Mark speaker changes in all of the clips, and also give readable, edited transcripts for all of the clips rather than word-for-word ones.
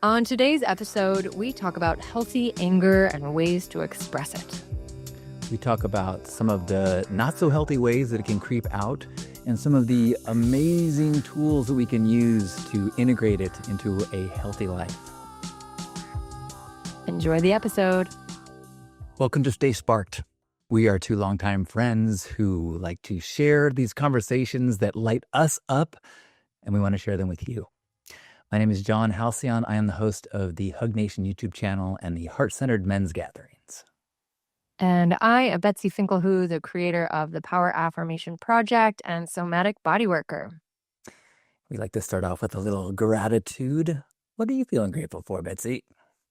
Speaker 1: On today's episode, we talk about healthy anger and ways to express it.
Speaker 2: We talk about some of the not so healthy ways that it can creep out and some of the amazing tools that we can use to integrate it into a healthy life.
Speaker 1: Enjoy the episode.
Speaker 2: Welcome to Stay Sparked. We are two longtime friends who like to share these conversations that light us up, and we want to share them with you. My name is John HALCYON. I am the host of the Hug Nation YouTube channel and the Heart-Centered Men's Gatherings.
Speaker 1: And I am BETSY FINKLEHOO, the creator of the Power Affirmation Project and Somatic Bodyworker.
Speaker 2: We like to start off with a little gratitude. What are you feeling grateful for, Betsy?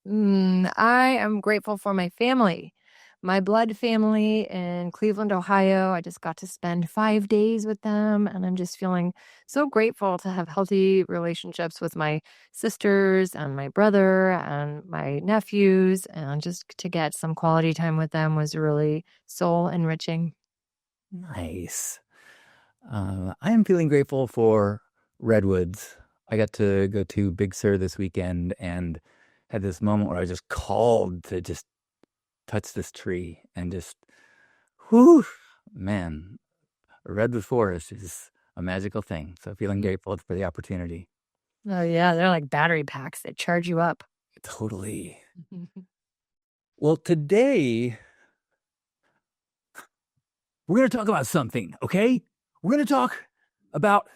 Speaker 1: I am grateful for my family, my blood family in Cleveland, Ohio. I just got to spend 5 days with them, and I'm just feeling so grateful to have healthy relationships with my sisters and my brother and my nephews, and just to get some quality time with them was really soul enriching.
Speaker 2: Nice. I am feeling grateful for redwoods. I got to go to Big Sur this weekend and had this moment where I was just called to just touch this tree and just, whew, man, a redwood forest is a magical thing. So feeling grateful for the opportunity.
Speaker 1: Oh, yeah. They're like battery packs that charge you up.
Speaker 2: Totally. Well, today, we're going to talk about something, okay? We're going to talk about,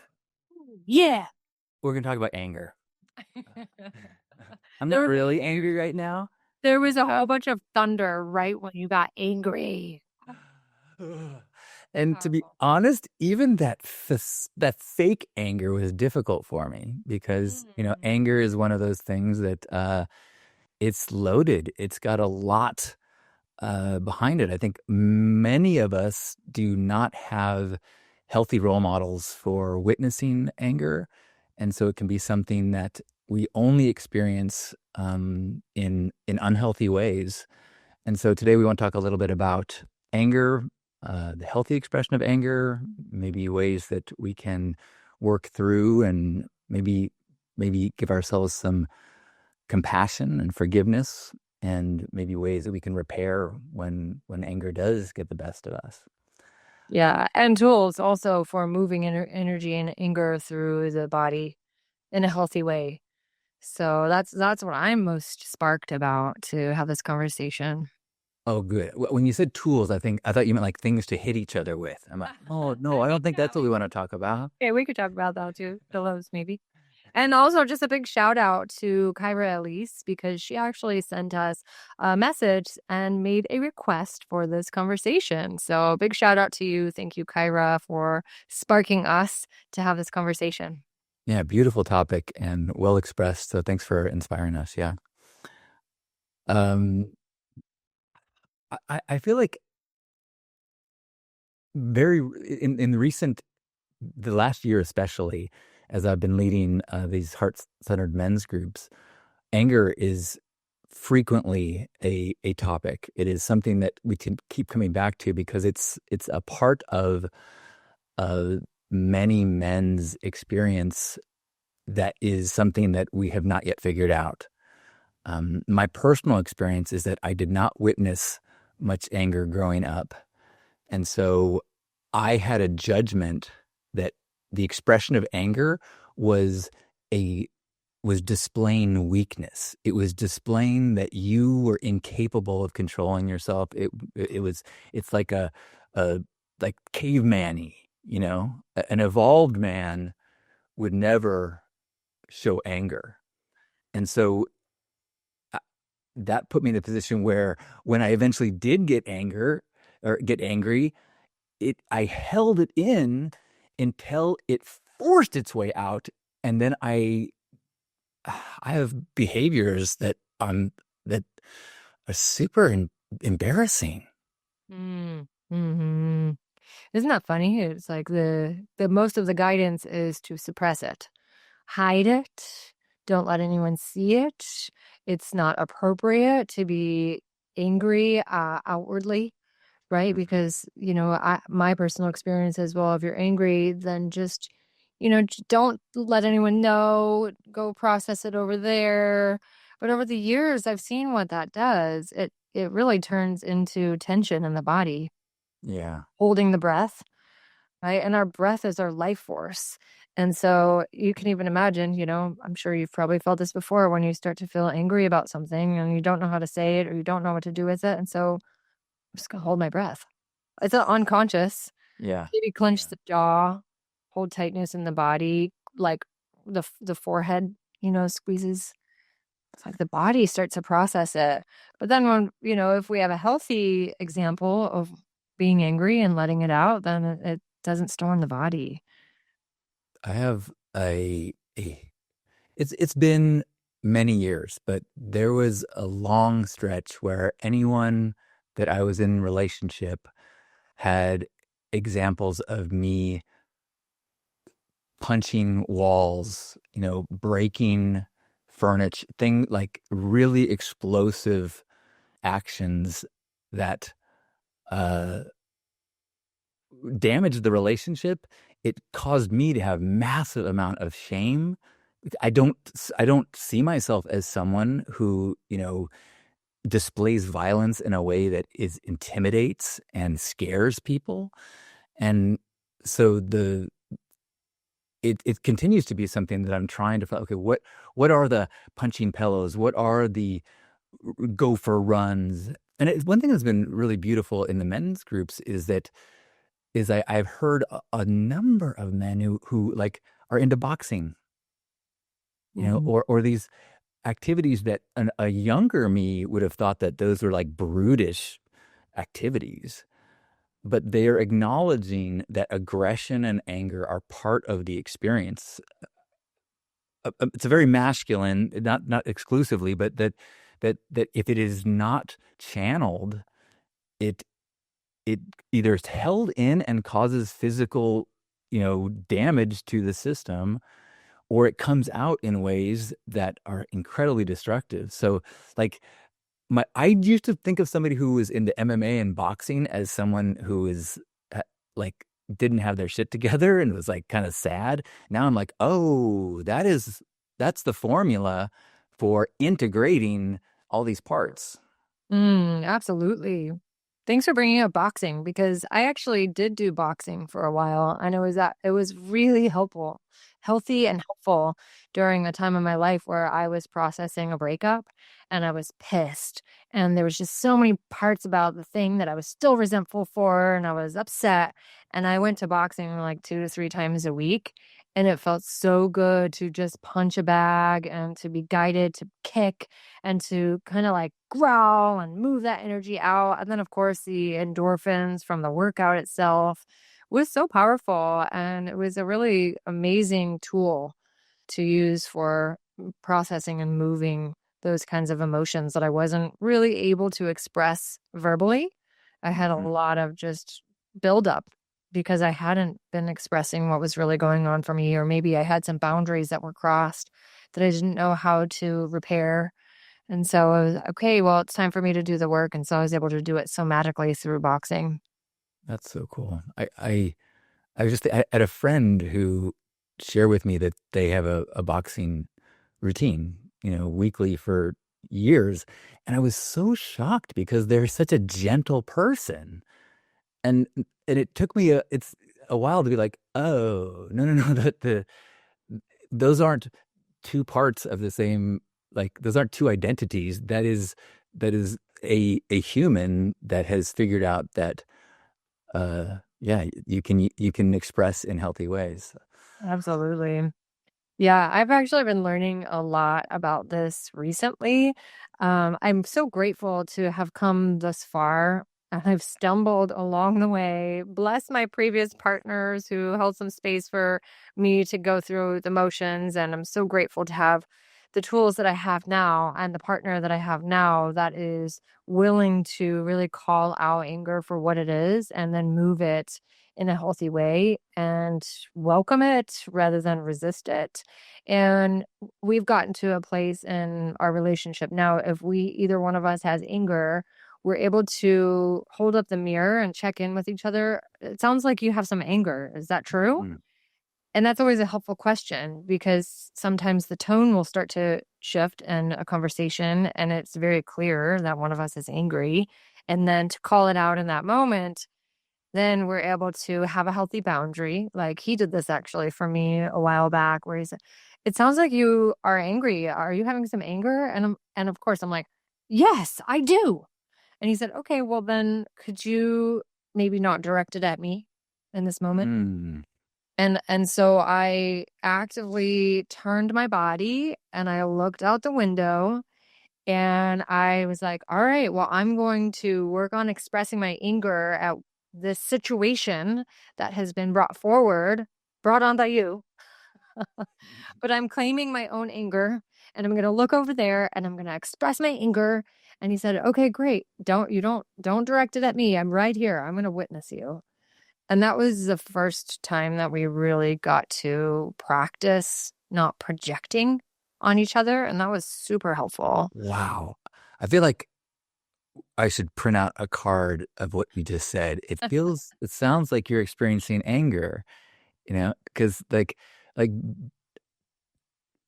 Speaker 1: Yeah.
Speaker 2: we're going to talk about anger. I'm not really angry right now.
Speaker 1: There was a whole bunch of thunder right when you got angry.
Speaker 2: And to be honest, even that fake anger was difficult for me because, anger is one of those things that it's loaded. It's got a lot behind it. I think many of us do not have healthy role models for witnessing anger. And so it can be something that we only experience in unhealthy ways. And so today we want to talk a little bit about anger, the healthy expression of anger, maybe ways that we can work through and maybe give ourselves some compassion and forgiveness, and maybe ways that we can repair when anger does get the best of us.
Speaker 1: Yeah, and tools also for moving energy and anger through the body in a healthy way. So that's what I'm most sparked about, to have this conversation.
Speaker 2: Oh, good. When you said tools, I thought you meant like things to hit each other with. I'm like, oh, no, I don't think that's what we want to talk about.
Speaker 1: Yeah, we could talk about that too. Pillows, maybe. And also just a big shout out to Kyra Elise, because she actually sent us a message and made a request for this conversation. So big shout out to you. Thank you, Kyra, for sparking us to have this conversation.
Speaker 2: Yeah, beautiful topic and well expressed. So thanks for inspiring us. Yeah. I feel like in the last year especially, as I've been leading these heart-centered men's groups, anger is frequently a topic. It is something that we can keep coming back to because it's a part of many men's experience that is something that we have not yet figured out. My personal experience is that I did not witness much anger growing up. And so I had a judgment that the expression of anger was displaying weakness. It was displaying that you were incapable of controlling yourself. It's like like caveman-y, an evolved man would never show anger. And so that put me in a position where when I eventually did get angry, I held it in until it forced its way out. And then I have behaviors that are super embarrassing.
Speaker 1: Mm-hmm. Isn't that funny? It's like the most of the guidance is to suppress it, hide it, don't let anyone see it. It's not appropriate to be angry outwardly, right? Because my personal experience as well, if you're angry, then just don't let anyone know, go process it over there. But over the years, I've seen what that does. It really turns into tension in the body,
Speaker 2: Yeah.
Speaker 1: holding the breath, right? And our breath is our life force. And so you can even imagine, I'm sure you've probably felt this before when you start to feel angry about something and you don't know how to say it or you don't know what to do with it. And so I'm just gonna hold my breath. It's unconscious.
Speaker 2: Yeah.
Speaker 1: Maybe clench
Speaker 2: Yeah.
Speaker 1: the jaw, hold tightness in the body, like the forehead, squeezes. It's like the body starts to process it. But then if we have a healthy example of being angry and letting it out, then it doesn't store in the body.
Speaker 2: I have it's been many years, but there was a long stretch where anyone that I was in relationship had examples of me punching walls, breaking furniture, thing like really explosive actions that uh damaged the relationship. It caused me to have massive amount of shame. I don't I don't see myself as someone who, displays violence in a way that is intimidates and scares people. And so it continues to be something that I'm trying to, okay, what are the punching pillows? What are the go for runs? And one thing that's been really beautiful in the men's groups is I've heard a number of men who like are into boxing,
Speaker 1: Mhm.
Speaker 2: or these activities that a younger me would have thought that those were like brutish activities, but they are acknowledging that aggression and anger are part of the experience. It's a very masculine, not exclusively, but that if it is not channeled, it it either is held in and causes physical, damage to the system, or it comes out in ways that are incredibly destructive. So, like, I used to think of somebody who was into MMA and boxing as someone who is like didn't have their shit together and was like kind of sad. Now I'm like, oh, that's the formula for integrating all these parts.
Speaker 1: Absolutely. Thanks for bringing up boxing because I actually did do boxing for a while and it was really helpful, healthy and helpful during a time of my life where I was processing a breakup and I was pissed and there was just so many parts about the thing that I was still resentful for and I was upset and I went to boxing like 2 to 3 times a week and it felt so good to just punch a bag and to be guided to kick and to kind of like growl and move that energy out. And then, of course, the endorphins from the workout itself was so powerful. And it was a really amazing tool to use for processing and moving those kinds of emotions that I wasn't really able to express verbally. I had a
Speaker 2: Mhm.
Speaker 1: lot of just buildup because I hadn't been expressing what was really going on for me, or maybe I had some boundaries that were crossed that I didn't know how to repair. And so I was, okay, well, it's time for me to do the work. And so I was able to do it somatically through boxing.
Speaker 2: That's so cool. I was just I had a friend who shared with me that they have a boxing routine, weekly for years. And I was so shocked because they're such a gentle person. And it took me it's a while to be like, oh, no, no, no, those aren't two parts of the same, like those aren't two identities. That is a human that has figured out that yeah, you can express in healthy ways.
Speaker 1: Absolutely. Yeah, I've actually been learning a lot about this recently. I'm so grateful to have come thus far. And I've stumbled along the way. Bless my previous partners who held some space for me to go through the motions. And I'm so grateful to have the tools that I have now and the partner that I have now that is willing to really call out anger for what it is and then move it in a healthy way and welcome it rather than resist it. And we've gotten to a place in our relationship now, if either one of us has anger, we're able to hold up the mirror and check in with each other. It sounds like you have some anger. Is that true?
Speaker 2: Mm.
Speaker 1: And that's always a helpful question because sometimes the tone will start to shift in a conversation and it's very clear that one of us is angry. And then to call it out in that moment, then we're able to have a healthy boundary. Like he did this actually for me a while back where he said, "It sounds like you are angry. Are you having some anger?" And of course I'm like, "Yes, I do." And he said, "Okay, well then could you maybe not direct it at me in this moment?"
Speaker 2: Mm.
Speaker 1: And so I actively turned my body and I looked out the window and I was like, all right, well, I'm going to work on expressing my anger at this situation that has been brought on by you. But I'm claiming my own anger and I'm going to look over there and I'm going to express my anger. And he said, okay, great. Don't direct it at me. I'm right here. I'm going to witness you. And that was the first time that we really got to practice not projecting on each other. And that was super helpful.
Speaker 2: Wow. I feel like I should print out a card of what you just said. It sounds like you're experiencing anger, because like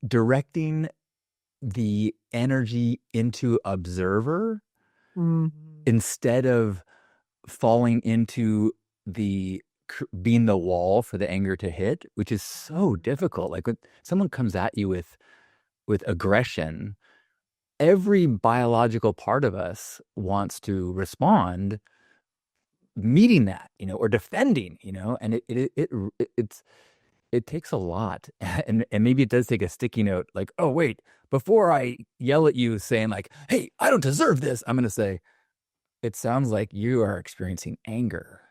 Speaker 2: directing the energy into observer
Speaker 1: Mhm.
Speaker 2: instead of falling into being the wall for the anger to hit, which is so difficult. Like when someone comes at you with aggression, every biological part of us wants to respond meeting that, or defending, and it takes a lot. And maybe it does take a sticky note, like, oh wait, before I yell at you saying like, hey, I don't deserve this, I'm gonna say, it sounds like you are experiencing anger.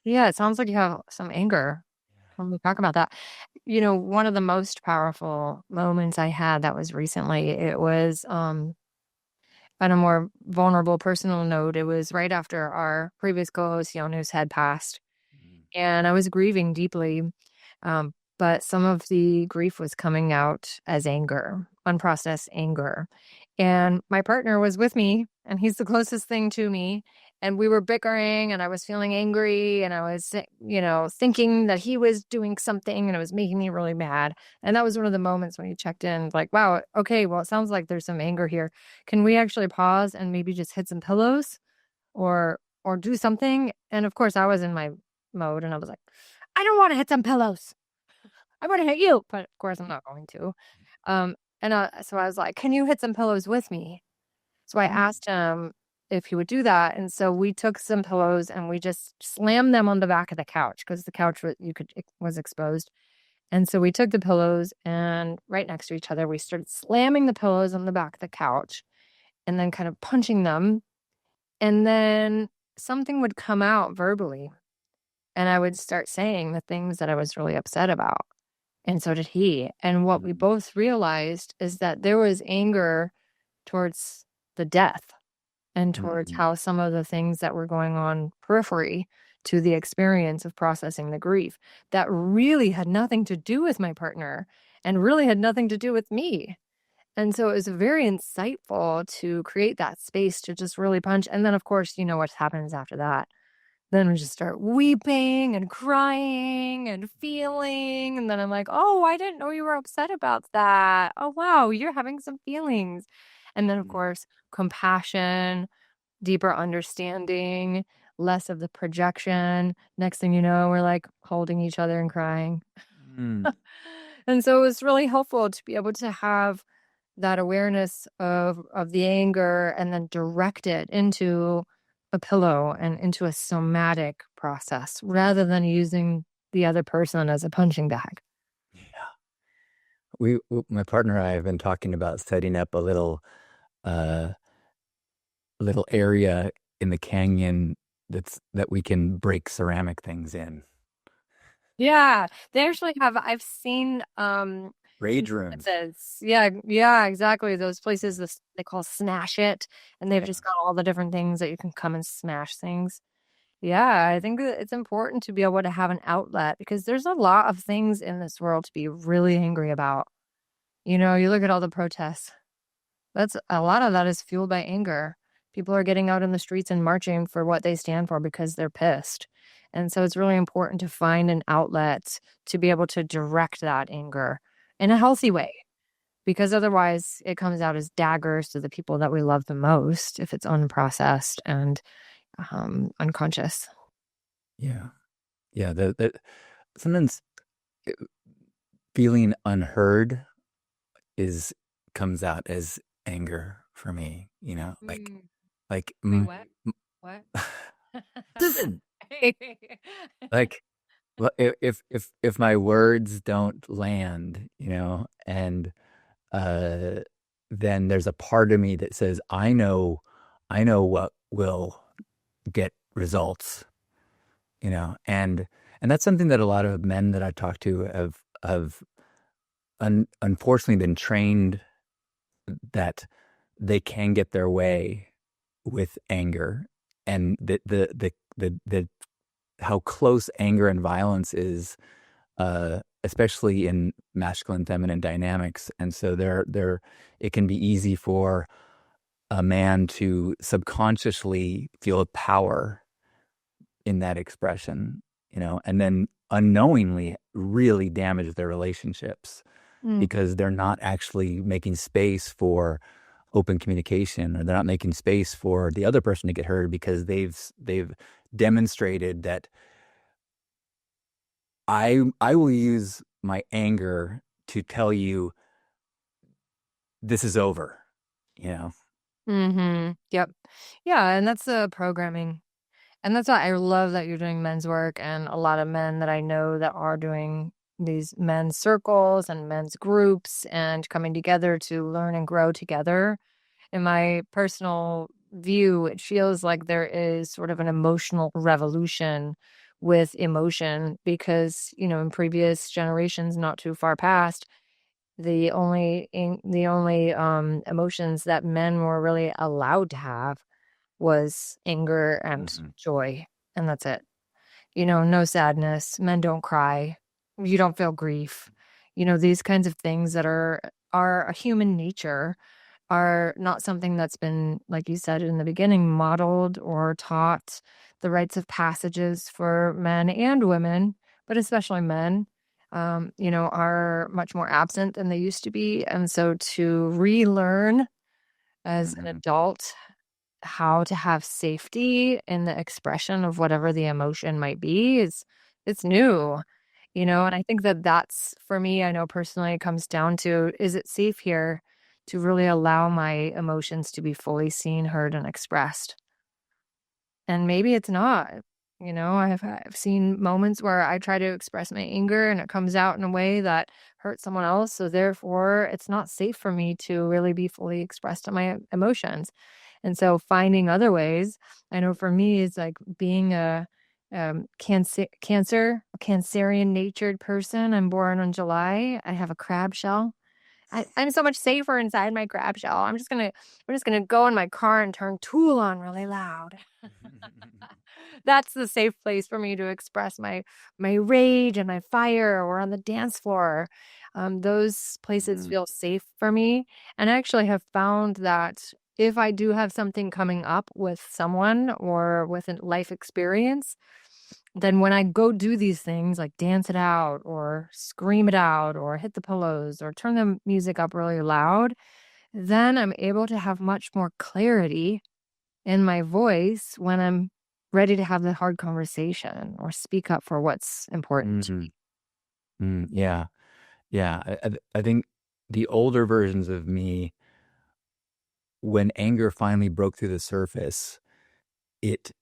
Speaker 1: Yeah, it sounds like you have some anger when we talk about that. One of the most powerful moments I had that was recently, it was on a more vulnerable personal note. It was right after our previous co-host Jonas had passed. And I was grieving deeply. But some of the grief was coming out as anger, unprocessed anger. And my partner was with me, and he's the closest thing to me. And we were bickering, and I was feeling angry, and I was, thinking that he was doing something, and it was making me really mad. And that was one of the moments when he checked in, like, wow, okay, well, it sounds like there's some anger here. Can we actually pause and maybe just hit some pillows or do something? And of course, I was in my mode, and I was like, I don't want to hit some pillows. I want to hit you, but of course I'm not going to. Um, so I was like, can you hit some pillows with me? So I asked him if he would do that. And so we took some pillows and we just slammed them on the back of the couch because the couch was exposed. And so we took the pillows and right next to each other, we started slamming the pillows on the back of the couch and then kind of punching them. And then something would come out verbally and I would start saying the things that I was really upset about. And so did he. And what we both realized is that there was anger towards the death and towards how some of the things that were going on periphery to the experience of processing the grief that really had nothing to do with my partner and really had nothing to do with me. And so it was very insightful to create that space to just really punch. And then, of course, you know what happens after that. Then we just start weeping and crying and feeling. And then I'm like, oh, I didn't know you were upset about that. Oh, wow, you're having some feelings. And then, of course, compassion, deeper understanding, less of the projection. Next thing you know, we're like holding each other and crying.
Speaker 2: Mm.
Speaker 1: And so it was really helpful to be able to have that awareness of the anger and then direct it into a pillow and into a somatic process rather than using the other person as a punching bag.
Speaker 2: My partner and I have been talking about setting up a uh, little area in the canyon that we can break ceramic things in.
Speaker 1: Yeah, they actually have. I've seen
Speaker 2: Rage rooms.
Speaker 1: says, yeah, exactly. Those places they call Smash It, and they've
Speaker 2: Yeah.
Speaker 1: just got all the different things that you can come and smash things. Yeah, I think that it's important to be able to have an outlet because there's a lot of things in this world to be really angry about. You look at all the protests. That's a lot of that is fueled by anger. People are getting out in the streets and marching for what they stand for because they're pissed. And so it's really important to find an outlet to be able to direct that anger in a healthy way, because otherwise it comes out as daggers to the people that we love the most if it's unprocessed and unconscious.
Speaker 2: Yeah. Yeah. Sometimes feeling unheard comes out as anger for me,
Speaker 1: Mm.
Speaker 2: like,
Speaker 1: Wait, what? What?
Speaker 2: listen, like, well, if my words don't land, and uh, then there's a part of me that says, I know what will get results, and that's something that a lot of men that I talk to have unfortunately been trained that they can get their way with anger, and the how close anger and violence is, especially in masculine feminine dynamics. And so it can be easy for a man to subconsciously feel power in that expression, and then unknowingly really damage their relationships
Speaker 1: Mm.
Speaker 2: because they're not actually making space for open communication, or they're not making space for the other person to get heard, because they've demonstrated that I will use my anger to tell you this is over, you know.
Speaker 1: Mm-hmm. Yep. Yeah, and that's the programming. And that's why I love that you're doing men's work, and a lot of men that I know that are doing these men's circles and men's groups and coming together to learn and grow together. In my personal view, it feels like there is sort of an emotional revolution with emotion because, in previous generations, not too far past, the only emotions that men were really allowed to have was anger and
Speaker 2: Mhm.
Speaker 1: joy, and that's it. No sadness. Men don't cry. You don't feel grief. These kinds of things that are a human nature are not something that's been, like you said in the beginning, modeled or taught. The rites of passages for men and women, but especially men, are much more absent than they used to be. And so to relearn as an
Speaker 2: Mhm.
Speaker 1: adult how to have safety in the expression of whatever the emotion might be is it's new, and I think that that's for me, I know personally it comes down to, is it safe here to really allow my emotions to be fully seen, heard, and expressed? And maybe it's not. I've seen moments where I try to express my anger and it comes out in a way that hurts someone else. So therefore, it's not safe for me to really be fully expressed to my emotions. And so finding other ways, I know for me, it's like being a Cancerian natured person. I'm born in July. I have a crab shell. I'm so much safer inside my crab shell. I'm just gonna go in my car and turn Tool on really loud. That's the safe place for me to express my rage and my fire, or on the dance floor. Those places
Speaker 2: Mhm.
Speaker 1: feel safe for me. And I actually have found that if I do have something coming up with someone or with a life experience, then when I go do these things like dance it out or scream it out or hit the pillows or turn the music up really loud, then I'm able to have much more clarity in my voice when I'm ready to have the hard conversation or speak up for what's important to
Speaker 2: Mhm.
Speaker 1: me.
Speaker 2: Yeah, yeah. I think the older versions of me, when anger finally broke through the surface, it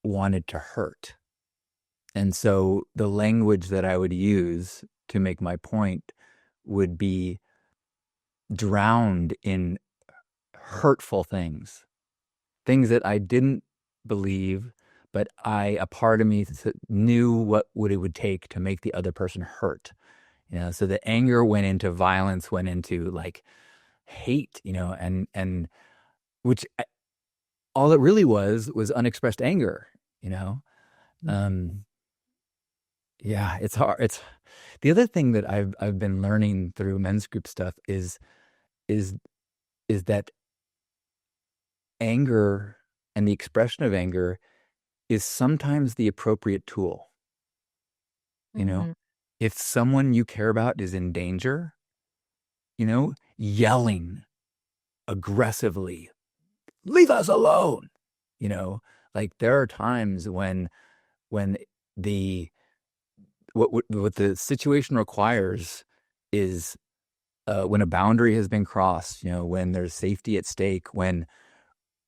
Speaker 2: wanted to hurt. And so the language that I would use to make my point would be drowned in hurtful things that I didn't believe, but a part of me knew what it would take to make the other person hurt. So the anger went into violence, went into like hate, and which all it really was unexpressed anger, you know.
Speaker 1: Mm.
Speaker 2: Um, yeah, it's hard. It's the other thing that I've been learning through men's group stuff is is that anger and the expression of anger is sometimes the appropriate tool. You know,
Speaker 1: Mhm.
Speaker 2: if someone you care about is in danger, yelling aggressively, leave us alone. You know, like there are times when the what the situation requires is when a boundary has been crossed, when there's safety at stake, when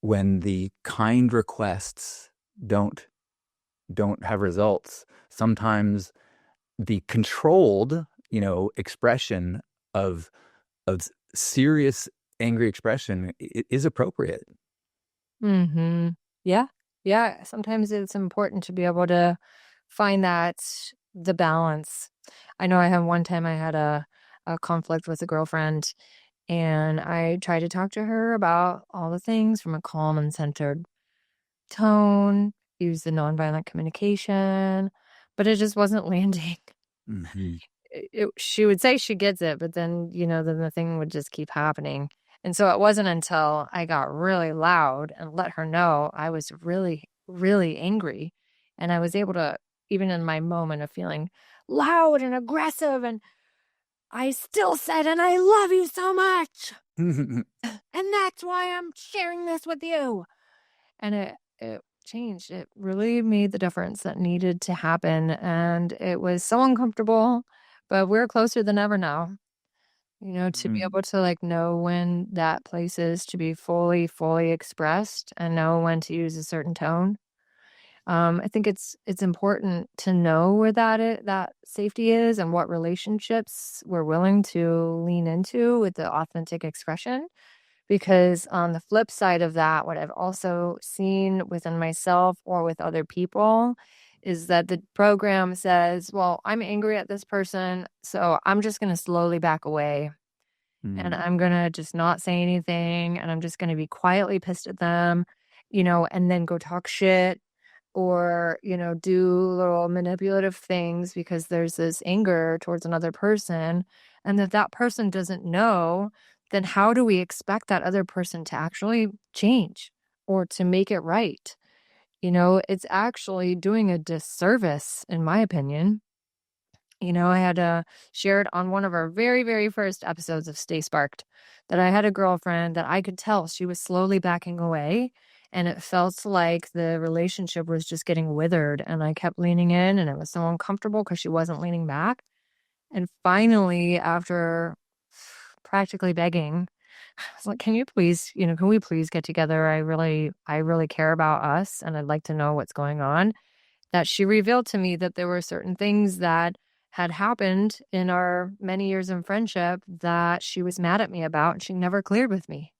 Speaker 2: the kind requests don't don't have results. Sometimes the controlled, expression of of serious angry expression is appropriate.
Speaker 1: Mhm. Yeah. Yeah, sometimes it's important to be able to find the balance. I know I had one time I had a conflict with a girlfriend, and I tried to talk to her about all the things from a calm and centered tone, use the nonviolent communication, but it just wasn't landing.
Speaker 2: Mhm.
Speaker 1: She would say she gets it, but then, then the thing would just keep happening. And so it wasn't until I got really loud and let her know I was really, really angry. And I was able to, even in my moment of feeling loud and aggressive, and I still said, and I love you so much. And that's why I'm sharing this with you. And it changed. It really made the difference that needed to happen. And it was so uncomfortable, but we're closer than ever now. To be able to like know when that place is to be fully, fully expressed and know when to use a certain tone. I think it's important to know where that safety is and what relationships we're willing to lean into with the authentic expression. Because on the flip side of that, what I've also seen within myself or with other people is that the program says, well, I'm angry at this person, so I'm just going to slowly back away and I'm going to just not say anything and I'm just going to be quietly pissed at them, and then go talk shit or, do little manipulative things because there's this anger towards another person. And if that person doesn't know, then how do we expect that other person to actually change or to make it right? It's actually doing a disservice, in my opinion. I had shared on one of our very, very first episodes of Stay Sparked that I had a girlfriend that I could tell she was slowly backing away. And it felt like the relationship was just getting withered. And I kept leaning in, and it was so uncomfortable because she wasn't leaning back. And finally, after practically begging, I was like, can we please get together? I really care about us and I'd like to know what's going on. That she revealed to me that there were certain things that had happened in our many years in friendship that she was mad at me about and she never cleared with me.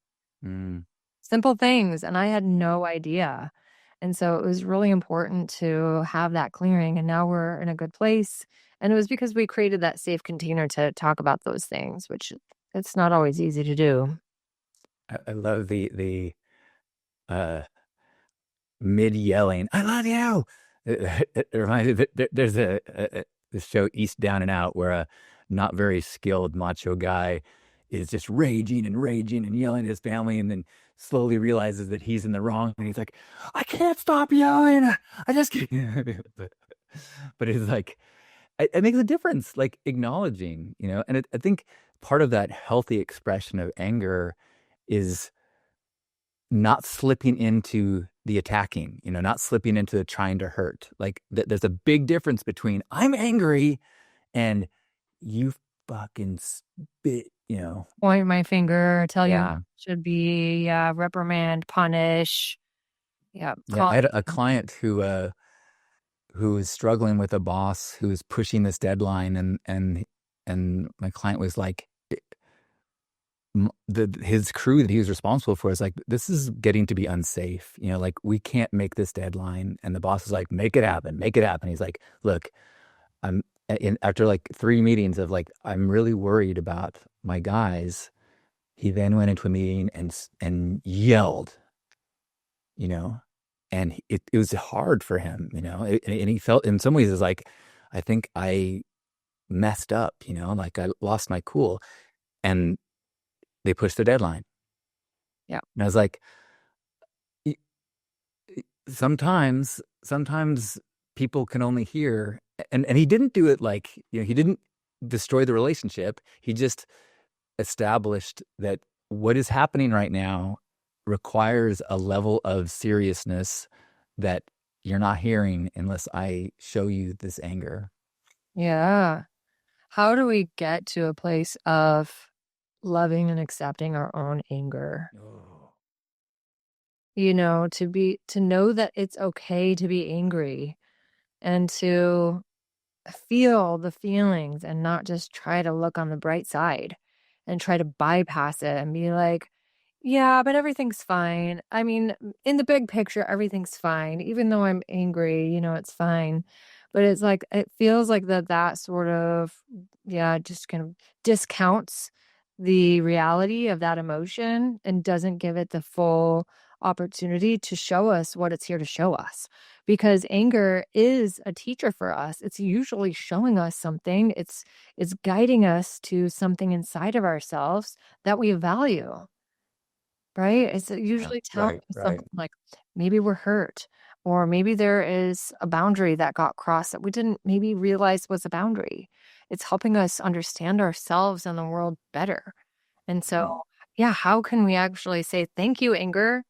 Speaker 2: Mm.
Speaker 1: Simple things. And I had no idea. And so it was really important to have that clearing. And now we're in a good place. And it was because we created that safe container to talk about those things, which it's not always easy to do.
Speaker 2: I love the uh mid yelling, "I love you." It reminds me that there's this show East Down and Out where a not very skilled macho guy is just raging and yelling at his family, and then slowly realizes that he's in the wrong, and he's like, "I can't stop yelling. I just can't." But it's like it makes a difference, like acknowledging, and I think part of that healthy expression of anger is not slipping into the attacking, not slipping into the trying to hurt. Like there's a big difference between I'm angry and you fucking spit,
Speaker 1: Point my finger, tell you
Speaker 2: Yeah.
Speaker 1: should be, reprimand, punish. Yeah.
Speaker 2: Yeah. I had a client who was struggling with a boss who was pushing this deadline, and my client was like, his crew that he was responsible for is like, this is getting to be unsafe. Like we can't make this deadline. And the boss is like, make it happen, make it happen. He's like, look, after like 3 meetings of like, I'm really worried about my guys. He then went into a meeting and yelled, you know, and it was hard for him, and he felt in some ways is like, I think I messed up, like I lost my cool, and they pushed the deadline.
Speaker 1: Yeah.
Speaker 2: And I was like, sometimes people can only hear, and he didn't do it like, he didn't destroy the relationship. He just established that what is happening right now requires a level of seriousness that you're not hearing unless I show you this anger.
Speaker 1: Yeah. How do we get to a place of loving and accepting our own anger?
Speaker 2: Oh.
Speaker 1: To know that it's okay to be angry and to feel the feelings and not just try to look on the bright side and try to bypass it and be like, yeah, but everything's fine. I mean, in the big picture, everything's fine. Even though I'm angry, it's fine. But it's like, it feels like that sort of, yeah, just kind of discounts the reality of that emotion and doesn't give it the full opportunity to show us what it's here to show us. Because anger is a teacher for us. It's usually showing us something. It's guiding us to something inside of ourselves that we value. Right? It's
Speaker 2: Yeah,
Speaker 1: usually telling
Speaker 2: right,
Speaker 1: us
Speaker 2: right.
Speaker 1: something like maybe we're hurt, or maybe there is a boundary that got crossed that we didn't maybe realize was a boundary. It's helping us understand ourselves and the world better. And so, yeah, how can we actually say, thank you, anger?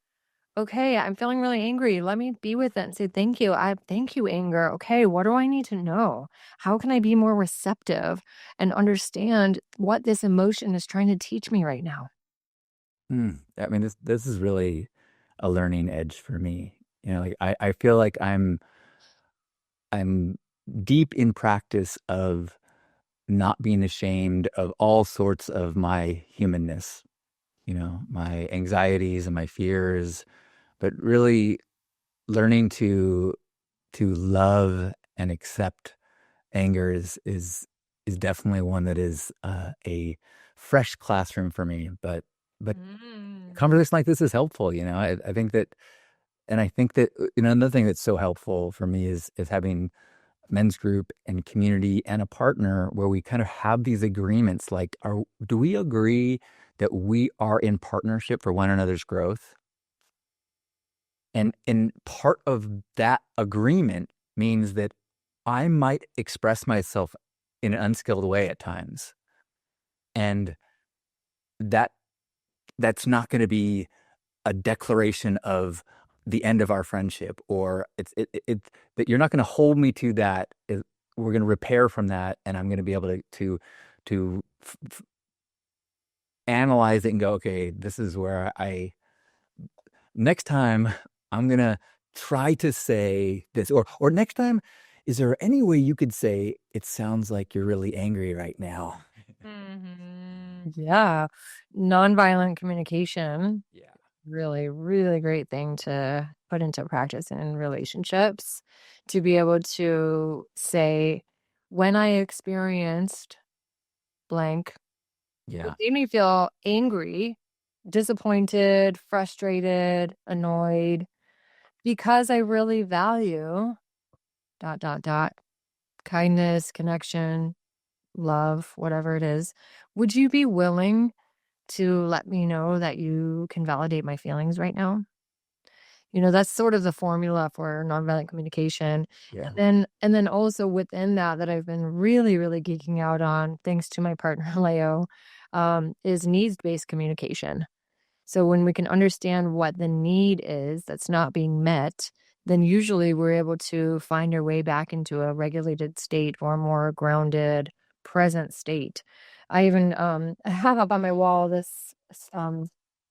Speaker 1: Okay, I'm feeling really angry. Let me be with it and say, thank you. I thank you, anger. Okay, what do I need to know? How can I be more receptive and understand what this emotion is trying to teach me right now?
Speaker 2: I mean, this is really a learning edge for me. Like I feel like I'm deep in practice of not being ashamed of all sorts of my humanness, my anxieties and my fears, but really learning to love and accept anger is definitely one that is a fresh classroom for me. But
Speaker 1: Mm.
Speaker 2: conversation like this is helpful. I think that, and I think that another thing that's so helpful for me is having men's group and community and a partner where we kind of have these agreements. Like, do we agree that we are in partnership for one another's growth? And part of that agreement means that I might express myself in an unskilled way at times. And that that's not going to be a declaration of the end of our friendship, or that you're not going to hold me to that. We're going to repair from that, and I'm going to be able to analyze it and go, okay, this is where next time I'm going to try to say this, or next time, is there any way you could say it sounds like you're really angry right now?
Speaker 1: Yeah. Nonviolent communication,
Speaker 2: Yeah.
Speaker 1: really, really great thing to put into practice in relationships to be able to say, when I experienced blank, it
Speaker 2: Yeah.
Speaker 1: made me feel angry, disappointed, frustrated, annoyed, because I really value dot, dot, dot, kindness, connection, love, whatever it is. Would you be willing to let me know that you can validate my feelings right now? That's sort of the formula for nonviolent communication.
Speaker 2: Yeah.
Speaker 1: And then also within that I've been really, really geeking out on, thanks to my partner Leo, is needs-based communication. So when we can understand what the need is that's not being met, then usually we're able to find our way back into a regulated state or a more grounded, present state. I even I have up on my wall this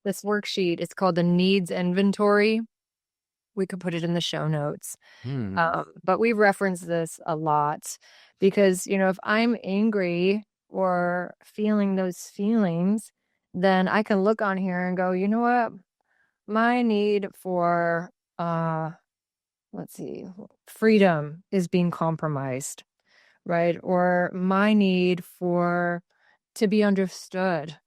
Speaker 1: worksheet. It's called the needs inventory. We could put it in the show notes.
Speaker 2: Hmm.
Speaker 1: But we reference this a lot because, if I'm angry or feeling those feelings, then I can look on here and go, you know what? My need for, uh, let's see, freedom is being compromised, right? Or my need to be understood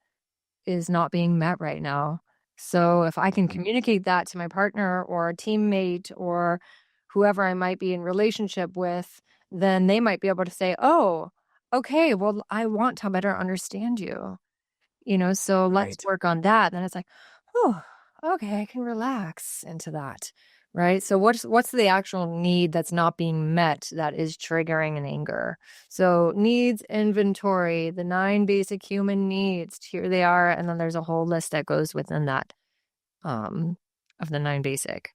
Speaker 1: is not being met right now. So if I can communicate that to my partner or a teammate or whoever I might be in relationship with, then they might be able to say, "Oh, okay, well, I want to better understand you." So let's
Speaker 2: Right.
Speaker 1: work on that. Then it's like, "Oh, okay, I can relax into that." right? So what's the actual need that's not being met that is triggering an anger? So needs inventory, the 9 basic human needs, here they are, and then there's a whole list that goes within that um of the 9 basic.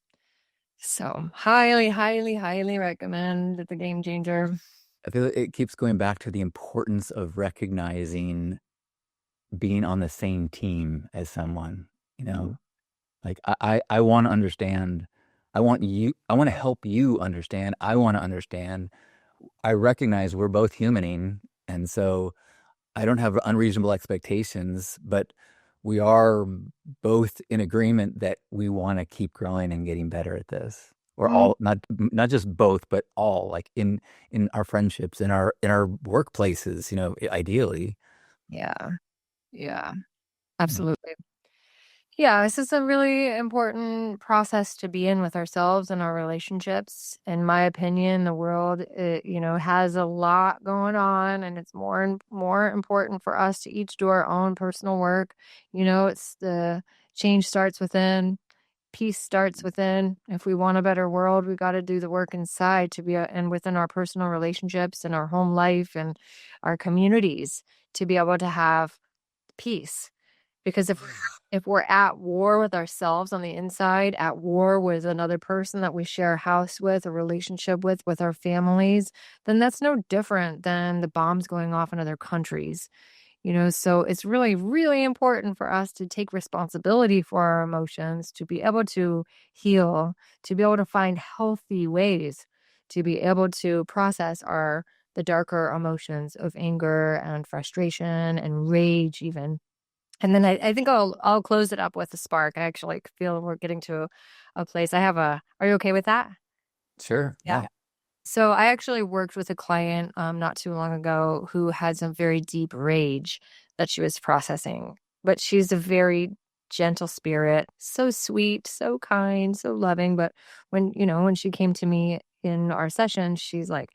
Speaker 1: So highly, highly, highly recommend the Game Changer.
Speaker 2: I feel like it keeps going back to the importance of recognizing being on the same team as someone, you know, like I want to understand. I want to help you understand. I want to understand. I recognize we're both humaning. And so I don't have unreasonable expectations, but we are both in agreement that we want to keep growing and getting better at this. Or
Speaker 1: Mm.
Speaker 2: all, not just both, but all, like in our friendships, in our workplaces, you know, ideally.
Speaker 1: Yeah. Yeah.
Speaker 2: Yeah.
Speaker 1: Absolutely. Yeah, this is a really important process to be in with ourselves and our relationships. In my opinion, the world, has a lot going on, and it's more and more important for us to each do our own personal work. It's the change starts within, peace starts within. If we want a better world, we got to do the work inside to be, and within our personal relationships and our home life and our communities to be able to have peace. Because if we're at war with ourselves on the inside, at war with another person that we share a house with, a relationship with our families, then that's no different than the bombs going off in other countries. So it's really, really important for us to take responsibility for our emotions, to be able to heal, to be able to find healthy ways, to be able to process the darker emotions of anger and frustration and rage even. And then I think I'll close it up with a spark. I actually feel we're getting to a place. Are you okay with that?
Speaker 2: Sure.
Speaker 1: Yeah.
Speaker 2: Yeah.
Speaker 1: So I actually worked with a client not too long ago who had some very deep rage that she was processing. But she's a very gentle spirit, so sweet, so kind, so loving. But when she came to me in our session, she's like,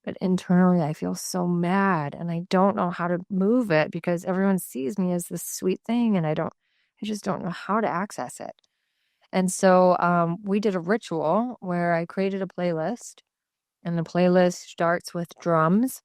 Speaker 1: but internally I feel so mad and I don't know how to move it because everyone sees me as this sweet thing and I just don't know how to access it. And so we did a ritual where I created a playlist, and the playlist starts with drums,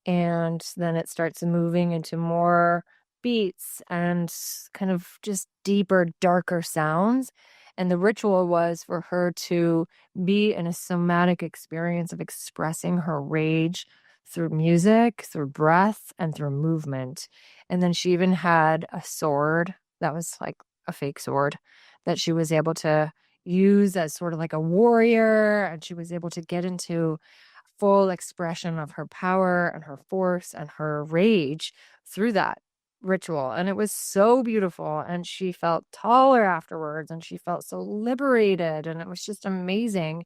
Speaker 1: and then it starts moving into more beats and kind of just deeper, darker sounds. And the ritual was for her to be in a somatic experience of expressing her rage through music, through breath, and through movement. And then she even had a sword that was like a fake sword that she was able to use as sort of like a warrior. And she was able to get into full expression of her power and her force and her rage through that ritual. And it was so beautiful. And she felt taller afterwards and she felt so liberated. And it was just amazing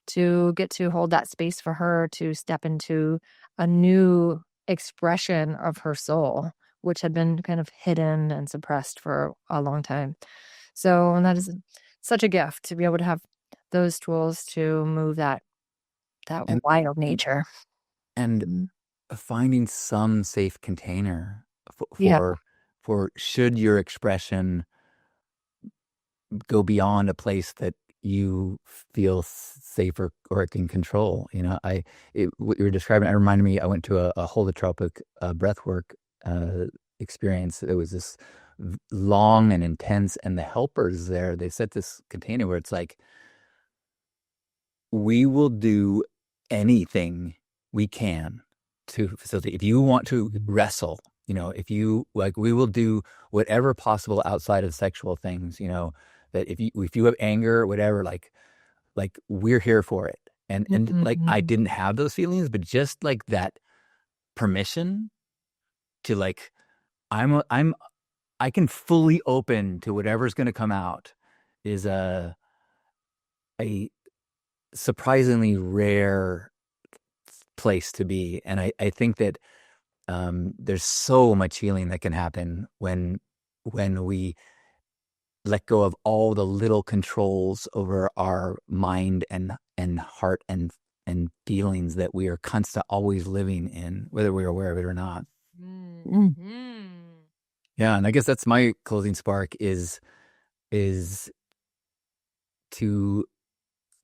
Speaker 1: to get to hold that space for her to step into a new expression of her soul, which had been kind of hidden and suppressed for a long time. So, and that is such a gift to be able to have those tools to move that
Speaker 2: And
Speaker 1: wild nature.
Speaker 2: and
Speaker 1: Mm.
Speaker 2: finding some safe container
Speaker 1: Yeah.
Speaker 2: for should your expression go beyond a place that you feel safer or can control. What you were describing, it reminded me, I went to a holotropic breathwork experience. It was this long and intense, and the helpers there, they set this container where it's like, we will do anything we can to facilitate. If you want to wrestle, if you like, we will do whatever possible outside of sexual things, that if you have anger or whatever, like we're here for it. And like I
Speaker 1: Mhm.
Speaker 2: didn't have those feelings, but just like that permission to like I'm I can fully open to whatever's going to come out is a surprisingly rare place to be. And I think that there's so much healing that can happen when we let go of all the little controls over our mind and heart and feelings that we are constant always living in, whether we're aware of it or not.
Speaker 1: Mhm.
Speaker 2: Yeah, and I guess that's my closing spark is to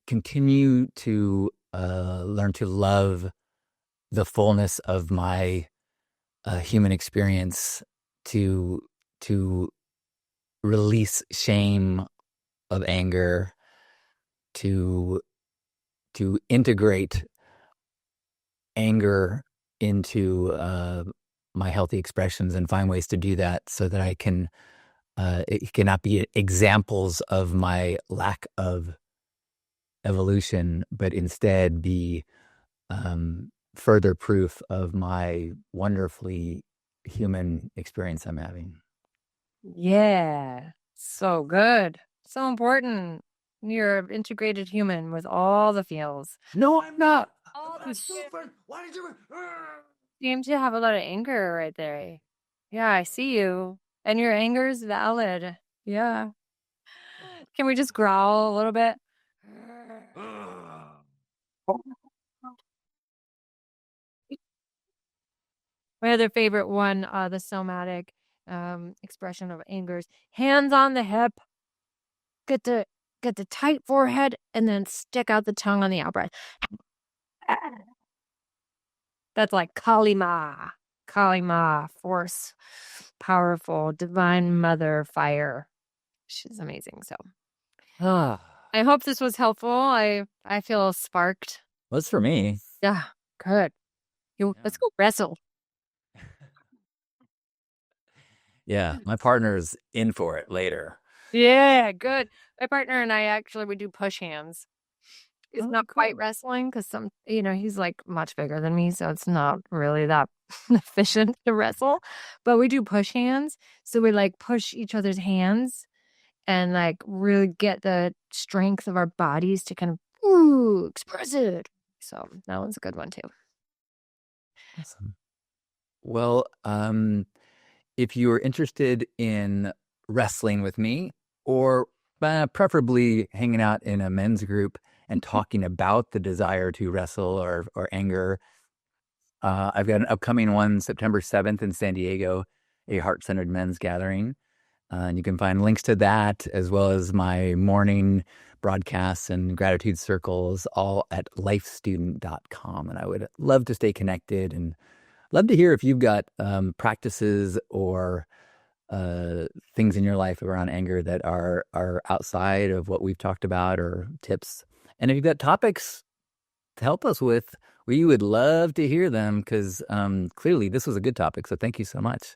Speaker 2: continue to learn to love the fullness of my human experience, to release shame of anger, to integrate anger into my healthy expressions and find ways to do that so that I can it cannot be examples of my lack of evolution, but instead be further proof of my wonderfully human experience I'm having.
Speaker 1: Yeah. So good. So important. You're an integrated human with all the feels.
Speaker 2: No, I'm not.
Speaker 1: All
Speaker 2: I'm
Speaker 1: the
Speaker 2: super. Why did you?
Speaker 1: seem to have a lot of anger right there. Yeah, I see you. And your anger is valid. Yeah. Can we just growl a little bit? My other favorite one, the somatic expression of anger is hands on the hip. Get the tight forehead and then stick out the tongue on the out breath. That's like Kalima. Kalima, force, powerful, divine mother, fire. She's amazing. So I hope this was helpful. I feel sparked.
Speaker 2: What's for me?
Speaker 1: Yeah, good. Let's go wrestle.
Speaker 2: Yeah, my partner's in for it later.
Speaker 1: Yeah, good. My partner and I actually we do push hands. It's not
Speaker 2: Cool.
Speaker 1: quite wrestling because he's like much bigger than me, so it's not really that efficient to wrestle. But we do push hands. So we like push each other's hands and like really get the strength of our bodies to kind of express it. So that one's a good one too.
Speaker 2: Awesome. Well, if you are interested in wrestling with me, or preferably hanging out in a men's group and talking about the desire to wrestle or anger, I've got an upcoming one September 7th in San Diego, a heart-centered men's gathering. And you can find links to that as well as my morning broadcasts and gratitude circles all at lifestudent.com. And I would love to stay connected and love to hear if you've got practices or things in your life around anger that are outside of what we've talked about, or tips. And if you've got topics to help us with, we would love to hear them, because clearly this was a good topic. So thank you so much.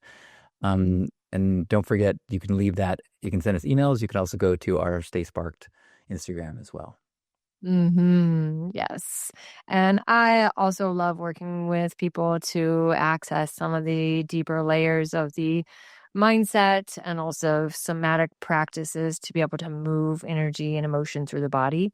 Speaker 2: And don't forget, you can leave that. You can send us emails. You can also go to our Stay Sparked Instagram as well.
Speaker 1: Yes. And I also love working with people to access some of the deeper layers of the mindset and also somatic practices to be able to move energy and emotion through the body.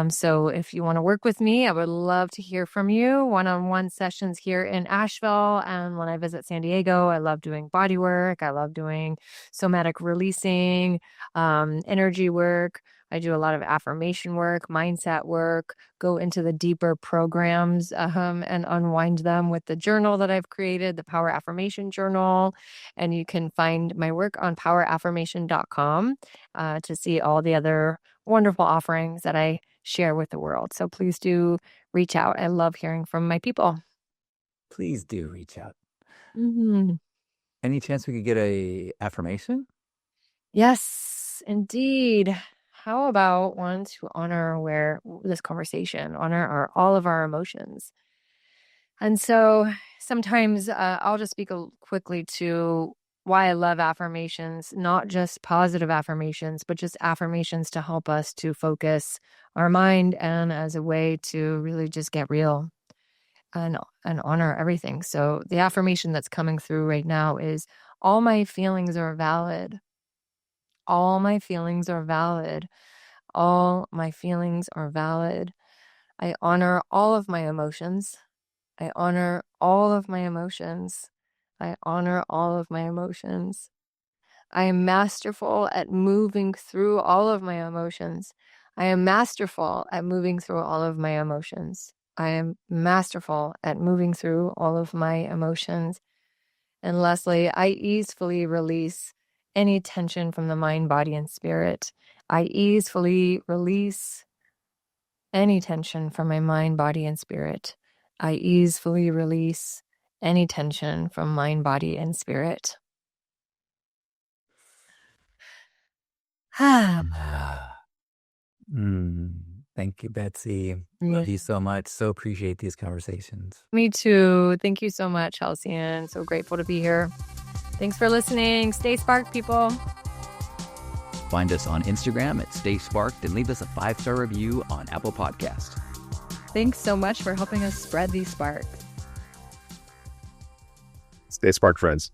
Speaker 1: So if you want to work with me, I would love to hear from you. One-on-one sessions here in Asheville. And when I visit San Diego, I love doing body work. I love doing somatic releasing, energy work. I do a lot of affirmation work, mindset work, go into the deeper programs and unwind them with the journal that I've created, the Power Affirmation Journal. And you can find my work on poweraffirmation.com to see all the other wonderful offerings that I share with the world. So please do reach out. I love hearing from my people.
Speaker 2: Please do reach out.
Speaker 1: Mm-hmm.
Speaker 2: Any chance we could get a affirmation?
Speaker 1: Yes, indeed. How about one to honor this conversation, honor all of our emotions? And so sometimes I'll just speak quickly to why I love affirmations, not just positive affirmations, but just affirmations to help us to focus our mind and as a way to really just get real and honor everything. So the affirmation that's coming through right now is all my feelings are valid. All my feelings are valid. All my feelings are valid. I honor all of my emotions. I honor all of my emotions. I honor all of my emotions. I am masterful at moving through all of my emotions. I am masterful at moving through all of my emotions. I am masterful at moving through all of my emotions. And lastly, I easily release any tension from the mind, body, and spirit. I easily release any tension from my mind, body, and spirit. I easily release any tension from mind, body, and spirit.
Speaker 2: Thank you, Betsy. Love you so much. So appreciate these conversations.
Speaker 1: Me too. Thank you so much, HALCYON. So grateful to be here. Thanks for listening. Stay sparked, people.
Speaker 3: Find us on Instagram at Stay Sparked and leave us a 5-star review on Apple Podcast.
Speaker 1: Thanks so much for helping us spread these sparks.
Speaker 4: Stay sparked, friends.